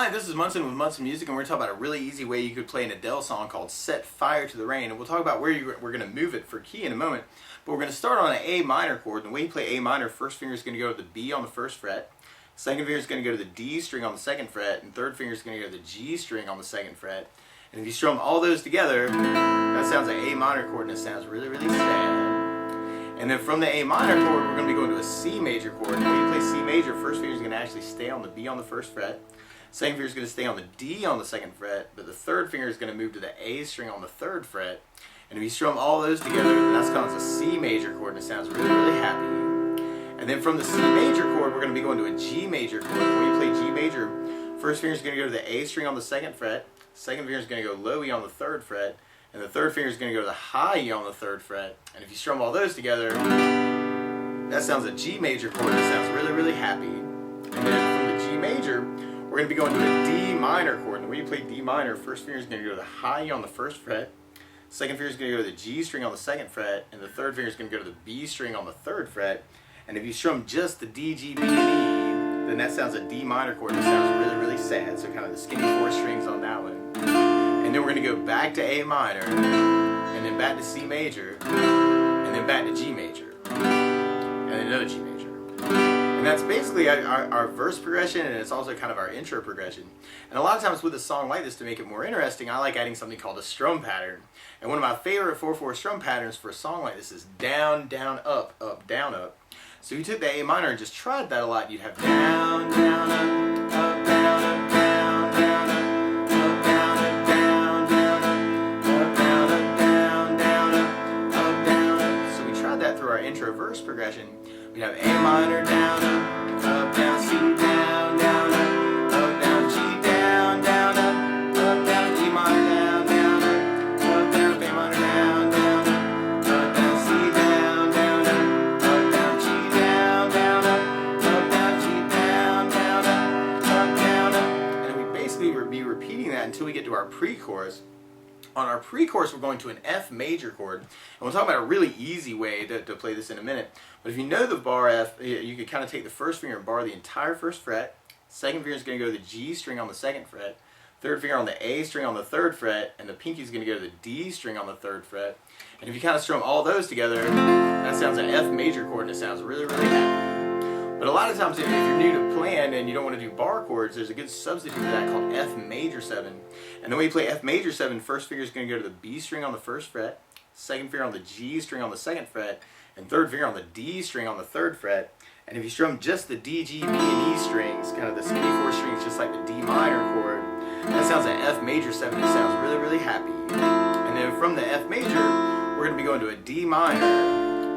Hi, this is Munson with Munson Music, and we're going to talk about a really easy way you could play an Adele song called Set Fire to the Rain. And we'll talk about where we're going to move it for key in a moment. But we're going to start on an A minor chord. And the way you play A minor, first finger is going to go to the B on the first fret. Second finger is going to go to the D string on the second fret. And third finger is going to go to the G string on the second fret. And if you strum all those together, that sounds like A minor chord, and it sounds really, really sad. And then from the A minor chord, we're going to be going to a C major chord. And when you play C major, first finger is going to actually stay on the B on the first fret. Second finger is going to stay on the D on the second fret, but the third finger is going to move to the A string on the third fret. And if you strum all those together, then that's called a C major chord, and it sounds really, really happy. And then from the C major chord, we're going to be going to a G major chord. When you play G major, first finger is going to go to the A string on the second fret, second finger is going to go low E on the third fret, and the third finger is going to go to the high E on the third fret. And if you strum all those together, that sounds a G major chord, and it sounds really, really happy. And then from the G major, we're going to be going to a D minor chord. And when you play D minor, first finger is going to go to the high E on the first fret, second finger is going to go to the G string on the second fret, and the third finger is going to go to the B string on the third fret. And if you strum just the D, G, B, and E, then that sounds a D minor chord, and it sounds really, really sad. So kind of the skinny four strings on that one. And then we're going to go back to A minor, and then back to C major, and then back to G major, and then another G major. And that's basically our verse progression, and it's also kind of our intro progression. And a lot of times with a song like this, to make it more interesting, I like adding something called a strum pattern. And one of my favorite 4/4 strum patterns for a song like this is down, down, up, up, down, up. So if you took the A minor and just tried that a lot, you'd have down, down, up, up, down, up, down, down, up, up, down, up, down, down, up, down, up, down, down, up, down, up. So we tried that through our intro verse progression. We'd have A minor, down, up, down, C, down, down, up, down, G, down, down, up, down, E minor, down, down, up, down, A minor, down, down, down, C, down, down, down, G, down, down, down, G, down, down, down, and we basically would be repeating that until we get to our pre-chorus. On our pre-chorus, we're going to an F major chord, and we'll talk about a really easy way to play this in a minute. But if you know the bar F, you could kind of take the first finger and bar the entire first fret. Second finger is going to go to the G string on the second fret. Third finger on the A string on the third fret, and the pinky is going to go to the D string on the third fret. And if you kind of strum all those together, that sounds an F major chord, and it sounds really, really happy. But a lot of times, if you're new to playing and you don't want to do bar chords, there's a good substitute for that called F major 7. And the way you play F major 7, first finger is going to go to the B string on the first fret, second finger on the G string on the second fret, and third finger on the D string on the third fret. And if you strum just the D, G, B, and E strings, kind of the skinny four strings, just like the D minor chord, that sounds like F major 7. It sounds really, really happy. And then from the F major, we're going to be going to a D minor,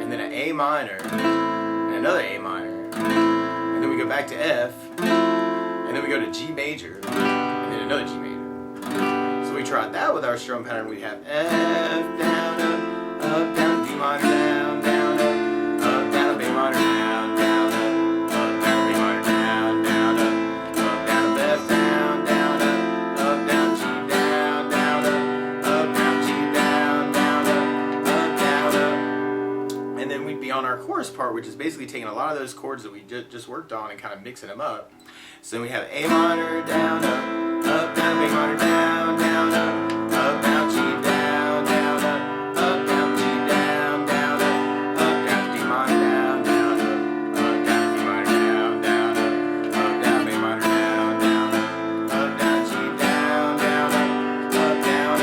and then an A minor, and another A minor. And then we go back to F, and then we go to G major, and then another G major. So we tried that with our strum pattern. We have F, down, up, down, D minor, down, down, up, down, A minor, down, down, up, down, A minor, down, down, up, down, F, down, down, up, down, G, down, down, up, down, G, down, down, up, down, up. And then we'd be on our chorus part, which is basically taking a lot of those chords that we just worked on and kind of mixing them up. So we have A minor, down, up, down, A minor, down, down, up, down, G, down, down, up, down, G, down, down, up, down, D minor, down, down, up, down, D minor, down, down, up, down, A minor, down, down, up, down, G, down, down, up, down,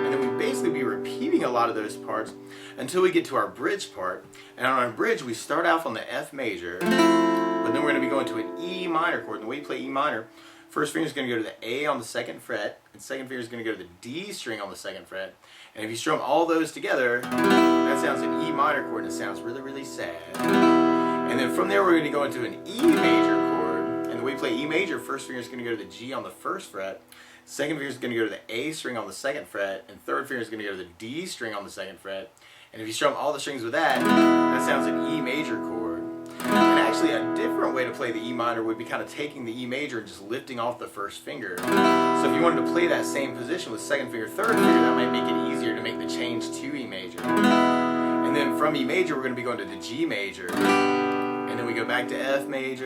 and then we basically be repeating a lot of those parts until we get to our bridge part. And on our bridge, we start off on the F major, but then we're going to be going to an E minor chord. And the way you play E minor, first finger is going to go to the A on the second fret, and second finger is going to go to the D string on the second fret. And if you strum all those together, that sounds an E minor chord, and it sounds really, really sad. And then from there, we're going to go into an E major chord. And the way you play E major, first finger is going to go to the G on the first fret, second finger is going to go to the A string on the second fret, and third finger is going to go to the D string on the second fret. And if you strum all the strings with that, that sounds an E major chord. And actually a different way to play the E minor would be kind of taking the E major and just lifting off the first finger. So if you wanted to play that same position with second finger, third finger, that might make it easier to make the change to E major. And then from E major, we're going to be going to the G major. And then we go back to F major,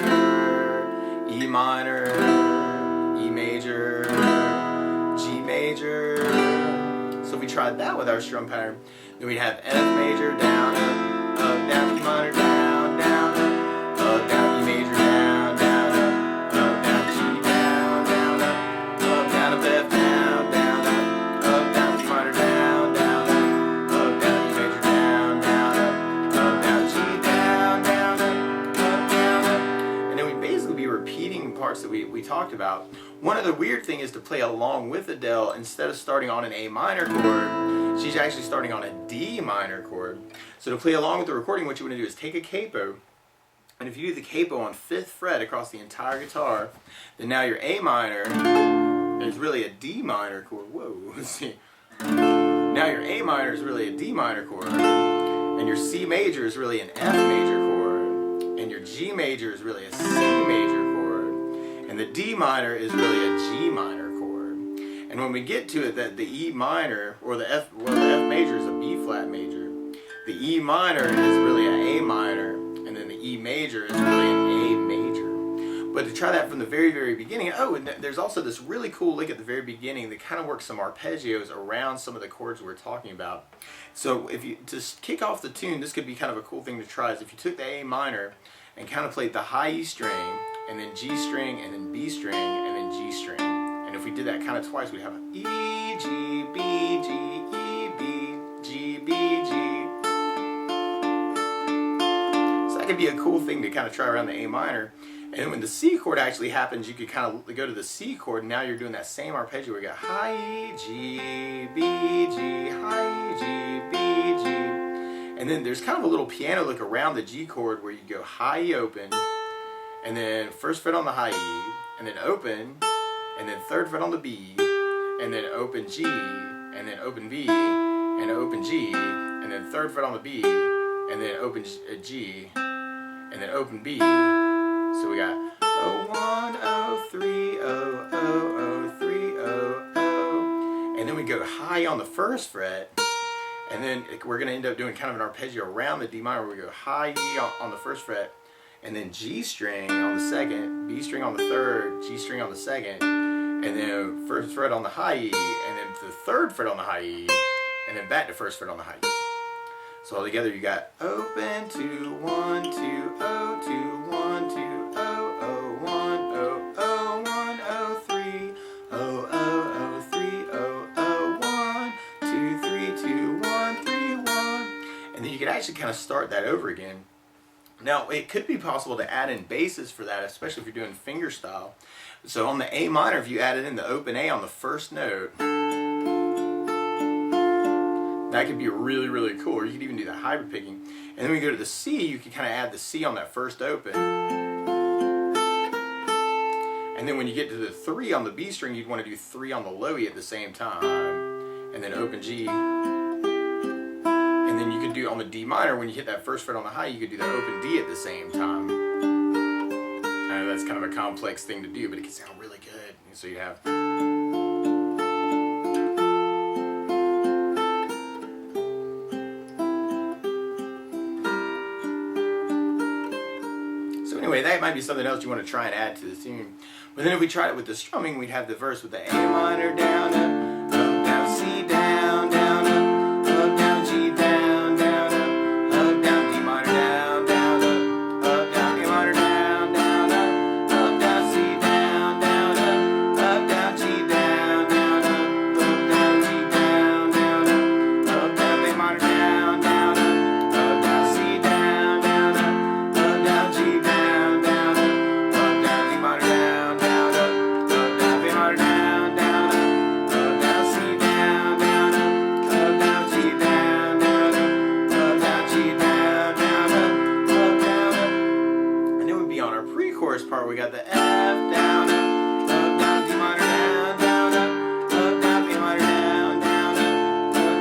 E minor, E E major, G major. So if we tried that with our strum pattern, then we'd have F major, down, up, down, E minor, down, down, E major, down, down, G, down, down, up, F, down, down, E minor, down, down, E major, down, G, down, and then we'd basically be repeating parts that we talked about. One other weird thing is to play along with Adele, instead of starting on an A minor chord, she's actually starting on a D minor chord. So to play along with the recording, what you want to do is take a capo, and if you do the capo on 5th fret across the entire guitar, then now your A minor is really a D minor chord. Whoa, let's see. Now your A minor is really a D minor chord, and your C major is really an F major chord, and your G major is really a C major chord, and the D minor is really a G minor chord. And when we get to it, that the E minor, or the F major is a B flat major, the E minor is really an A minor, and then the E major is really an A major. But to try that from the very, very beginning, oh, and there's also this really cool lick at the very beginning that kind of works some arpeggios around some of the chords we're talking about. So if you, to kick off the tune, this could be kind of a cool thing to try, is if you took the A minor and kind of played the high E string, and then G string, and then B string, and then G string. And if we did that kind of twice, we'd have E, G, B, G, E, B, G, B, G. So that could be a cool thing to kind of try around the A minor. And then when the C chord actually happens, you could kind of go to the C chord, and now you're doing that same arpeggio where you got high E, G, B, G, high E, G, B, G. And then there's kind of a little piano lick around the G chord where you go high E open, and then 1st fret on the high E, and then open, and then 3rd fret on the B, and then open G, and then open B, and open G, and then 3rd fret on the B, and then open G, and then open B. So we got 01, 03, 00, 03, 00, and then we go high on the 1st fret, and then we're going to end up doing kind of an arpeggio around the D minor where we go high E on the 1st fret, and then G string on the 2nd, B string on the 3rd, G string on the 2nd, and then 1st fret on the high E, and then the 3rd fret on the high E, and then back to 1st fret on the high E. So all together you got open 2 1 2 0 2 1 2 0 0 1 0 0 1 0 3 0 0 3 0 0 1 2 3 2 1 3 1, and then you could actually kind of start that over again. Now, it could be possible to add in basses for that, especially if you're doing finger style. So on the A minor, if you added in the open A on the 1st note, that could be really, really cool. Or you could even do the hybrid picking. And then when you go to the C, you can kind of add the C on that 1st open. And then when you get to the 3 on the B string, you'd want to do 3 on the low E at the same time. And then open G. And then you could do on the D minor, when you hit that 1st fret on the high, you could do the open D at the same time. I know that's kind of a complex thing to do, but it can sound really good. So you have... So anyway, that might be something else you want to try and add to the tune. But then if we tried it with the strumming, we'd have the verse with the A minor, down, up, down, C, down, down, up, down, G, down, down, up, down, D minor, down, down, up, down, A minor, down, down, up, down, C, down, down, up, down, G, down, down, down, G, down, down, down, A minor, down, down, down, C, down, down, down, G, down, down, down, D minor, down, down, down, A minor, down, down, down, C, down, down, down, G, down, down, down, G, down, down, down. And then we'd be on our pre-chorus part. We got the F, down, down, D minor, down, down, down, B minor, down, down,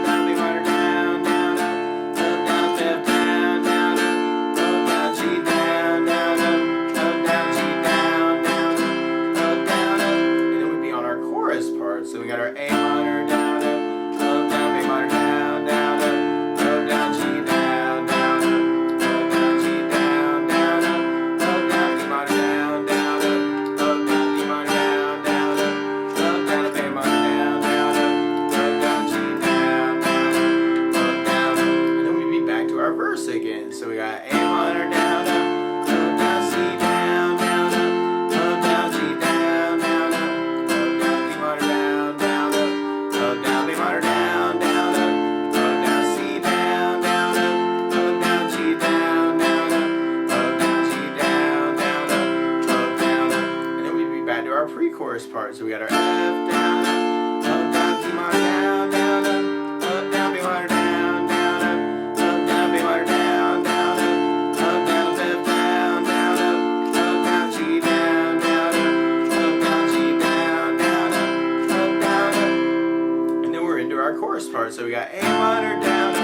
down, B minor, down, down, down, F, down, down, down, G, down, down, down, G, down, down, down, and then we'd be on our chorus part. So we got our A minor, down, down, B minor, down, down, down, G, down, down, down, G, down, down, down, B minor, down, down, pre-chorus part. So we got our F down, up, down, D minor, down, down, up, down, B minor, down, down, up, down, B minor, down, down, up, down, F down, down, up, down, G down, down, up, down, G down, down, up, down, and then we're into our chorus part. So we got A minor, down,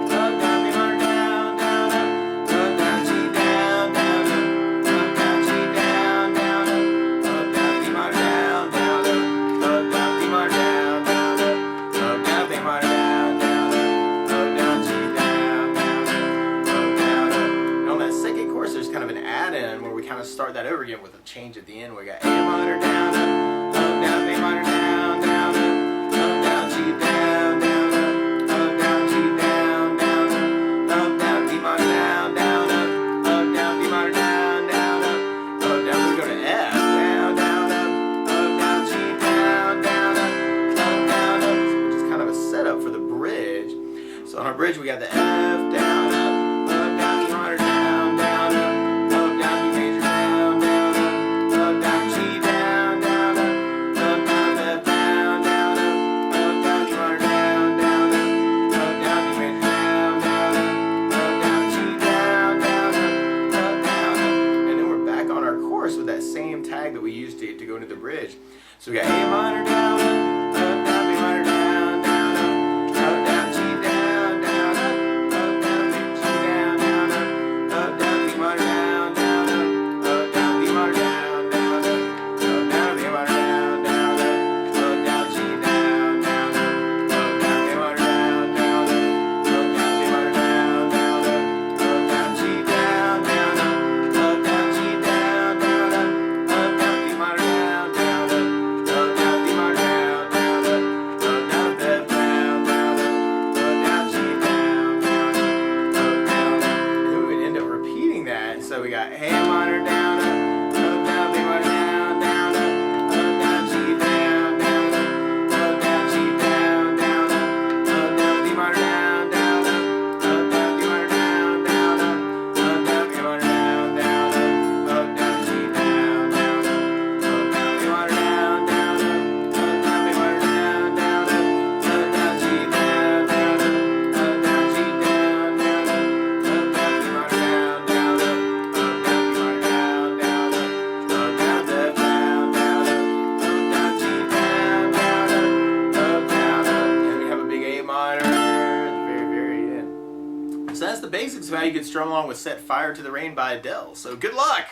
up, down, B minor, down, down, up, down, G down, down, up, down, G down, down, up, down, B minor, down, down, up, down, B minor, down, down, up, down, B minor, down, down, up, down, G down, down, up, down, and on that second chorus, there's kind of an add-in where we kind of start that over again with a change at the end. We got A minor, down, down, B minor, down, down, up, down, G down, down, up, down, G down, down, up, down, D minor, down, down, up, down, B minor, down, down, up, down. We go to F, down, down, up, down, G down, down, up, down, which is kind of a setup for the bridge. So on our bridge, we got the F down, down, E minor, down, down, down, B major, down, down, down, G down, down, down, F down, down, down, E minor, down, down, down, B major, down, down, G down, down, and then we're back on our chorus with that same tag that we used to go into the bridge. So we got A minor, down, down, B minor, down, down, down, G down, down, down, G down, down, down, B minor, down, down, down, B minor, down, down, down, B minor, down, down, down, G down, down, down, B minor, down, down, down, B minor, down, down, G down, down, down, G down, down, down, B minor, down, down, down, B minor, down, down, down, F down, down, down, G down, down, down, and then we would end up repeating that. So we got A minor, down, down, B minor, down, down, down, G down, down, down, G down, down, down, B minor, down, down, down, B minor, down, down, down, B minor, down, down, down, G down, down, down, B minor, down, down, down, B minor, down, down, down, G down, down, down, G down, down, down, B minor, down, down, down, B minor, down, down, down, F down, down, down, G down, down, down, and we have a big A minor at the very, very end. So that's the basics of how you can strum along with Set Fire to the Rain by Adele. So good luck!